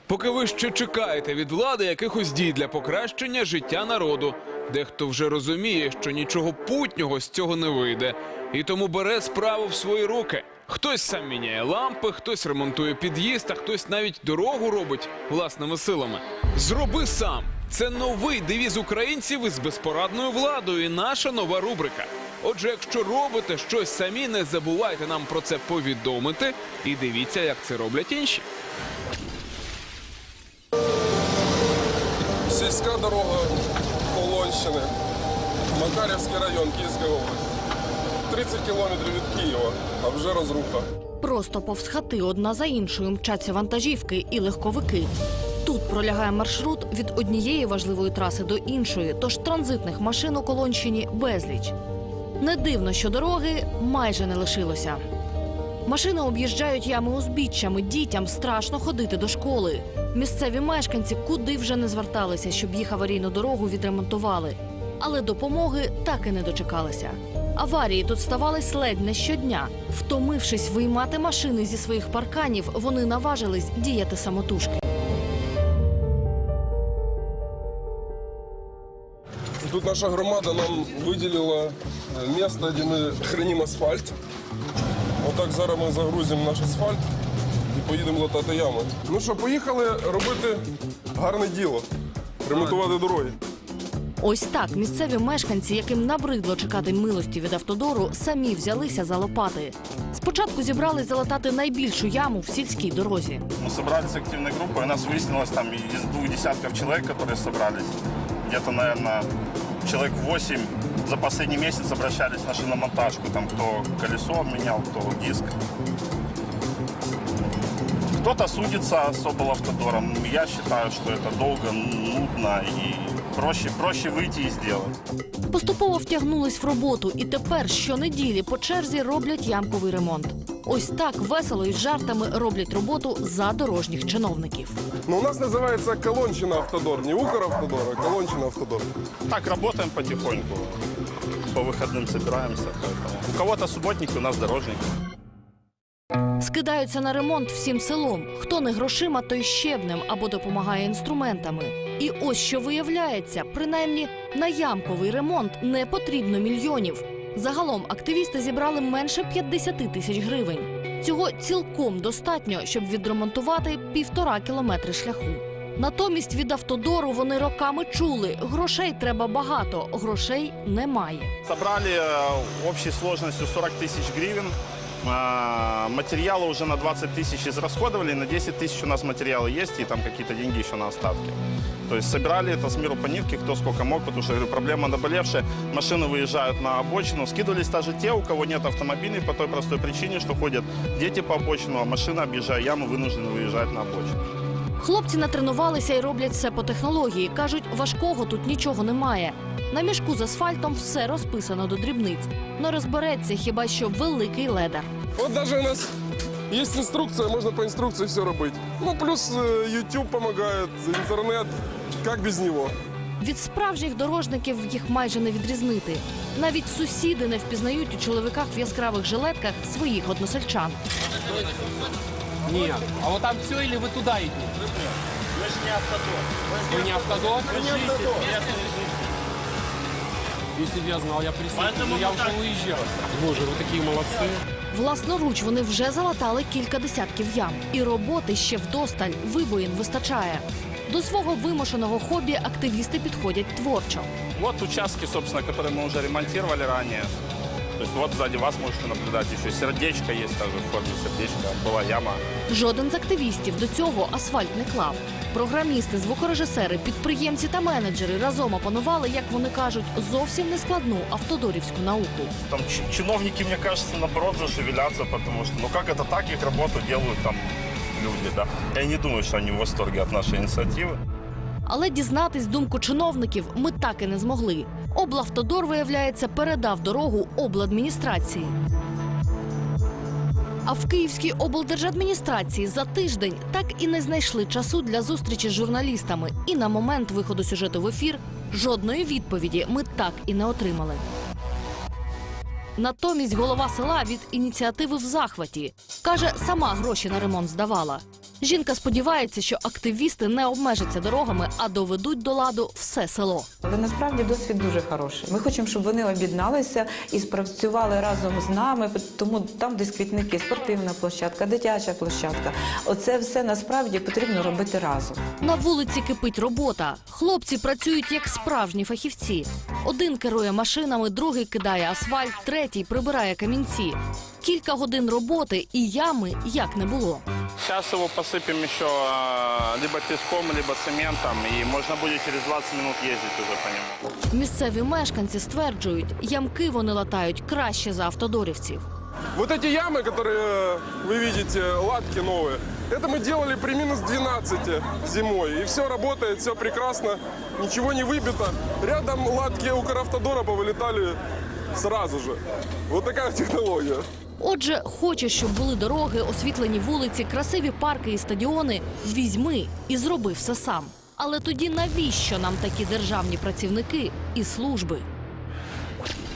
Поки ви ще чекаєте від влади якихось дій для покращення життя народу, дехто вже розуміє, що нічого путнього з цього не вийде, і тому бере справу в свої руки. Хтось сам міняє лампи, хтось ремонтує під'їзд, а хтось навіть дорогу робить власними силами. «Зроби сам» – це новий девіз українців із безпорадною владою і наша нова рубрика. Отже, якщо робите щось самі, не забувайте нам про це повідомити і дивіться, як це роблять інші. Сільська дорога Полонщини, Макарівський район, Київська область. 30 кілометрів від Києва, а вже розруха. Просто повз хати одна за іншою мчаться вантажівки і легковики. Тут пролягає маршрут від однієї важливої траси до іншої, тож транзитних машин у Колонщині безліч. Не дивно, що дороги майже не лишилося. Машини об'їжджають ями узбіччями, дітям страшно ходити до школи. Місцеві мешканці куди вже не зверталися, щоб їх аварійну дорогу відремонтували. Але допомоги так і не дочекалися. Аварії тут ставались ледь не щодня. Втомившись виймати машини зі своїх парканів, вони наважились діяти самотужки. Тут наша громада нам виділила місце, де ми хранимо асфальт. Отак зараз ми загрузимо наш асфальт і поїдемо латати ями. Ну що, поїхали робити гарне діло, ремонтувати дороги. Ось так місцеві мешканці, яким набридло чекати милості від автодору, самі взялися за лопати. Спочатку зібрались залатати найбільшу яму в сільській дорозі. Мы собрались активной группой, у нас выяснилось там из 2 десятков человек, которые собрались, где-то, наверное, человек 8 за последний месяц обращались на шиномонтажку, там кто колесо менял, кто диск. Кто-то судится с облавтодором. Я считаю, что это долго, нудно и проще выйти и сделать. Поступово втягнулись в роботу і тепер щонеділі по черзі роблять ямковий ремонт. Ось так весело і з жартами роблять роботу за дорожніх чиновників. Ну, у нас називається Колонщина Автодор, не Укравтодор, а Колонщина Автодор. Так, работаем потихоньку. По выходным собираемся. Поэтому. У кого-то субботники, у нас дорожники. Скидаються на ремонт всім селом. Хто не грошима, той щебнем або допомагає інструментами. І ось що виявляється, принаймні на ямковий ремонт не потрібно мільйонів. Загалом активісти зібрали менше 50 тисяч гривень. Цього цілком достатньо, щоб відремонтувати 1,5 кілометри шляху. Натомість від автодору вони роками чули – грошей треба багато, грошей немає. Собрали общей сложностью 40 тысяч гривен. Материала уже на 20 тысяч израсходовали, на 10 тысяч у нас материалы есть, и там какие-то деньги еще на остатки. То есть собирали это с миру по нитке, кто сколько мог, потому что, говорю, проблема наболевшая. Машины выезжают на обочину. Скидывались даже те, у кого нет автомобилей, по той простой причине, что ходят дети по обочину, а машина, объезжая яму, вынуждены выезжать на обочину. Хлопці натренувалися і роблять все по технології. Кажуть, важкого тут нічого немає. На мішку з асфальтом все розписано до дрібниць. Не розбереться хіба що великий ледар. От навіть у нас є інструкція, можна по інструкції все робити. Ну, плюс YouTube допомагає, інтернет, як без нього. Від справжніх дорожників їх майже не відрізнити. Навіть сусіди не впізнають у чоловіках в яскравих жилетках своїх односельчан. Нет. А вот там все или вы туда идете? Мы же не автодор. Вы не автодор? Если бы я знал, я присутствовал, я уже уезжал. Боже, вы такие молодцы. Власноруч вони вже залатали кілька десятків ям. І роботи ще вдосталь, вибоїн вистачає. До свого вимушеного хобі активісти підходять творчо. Вот участки, собственно, которые мы уже ремонтировали ранее. То есть вот сзади вас можете наблюдать еще сердечко есть также в форме сердечка. Была яма. Жоден з активістів до цього асфальт не клав. Програмісти, звукорежисери, підприємці та менеджери разом опанували, як вони кажуть, зовсім нескладну автодорівську науку. Там чиновники, мне кажется, наоборот зашевелятся, потому что, ну как это так, их работу делают там люди, да. Я не думаю, что они в восторге от нашей инициативы. Але дізнатись думку чиновників ми так і не змогли. Облавтодор, виявляється, передав дорогу обладміністрації. А в Київській облдержадміністрації за тиждень так і не знайшли часу для зустрічі з журналістами. І на момент виходу сюжету в ефір жодної відповіді ми так і не отримали. Натомість голова села від ініціативи в захваті. Каже, сама гроші на ремонт здавала. Жінка сподівається, що активісти не обмежаться дорогами, а доведуть до ладу все село. Але насправді досвід дуже хороший. Ми хочемо, щоб вони об'єдналися і спрацювали разом з нами, тому там, де квітники, спортивна площадка, дитяча площадка. Оце все насправді потрібно робити разом. На вулиці кипить робота. Хлопці працюють як справжні фахівці. Один керує машинами, другий кидає асфальт, третій прибирає камінці. Кілька годин роботи і ями як не було. Сейчас его посыпем еще либо песком, либо цементом, и можно будет через 20 минут ездить уже по нему. Місцеві мешканці стверджують, ямки вони латають краще за автодорівців. Вот эти ямы, которые вы видите, латки новые, это мы делали при минус 12 зимой. И все работает, все прекрасно, ничего не выбито. Рядом латки Укравтодора повылетали сразу же. Вот такая технология. Отже, хочеш, щоб були дороги, освітлені вулиці, красиві парки і стадіони – візьми і зроби все сам. Але тоді навіщо нам такі державні працівники і служби?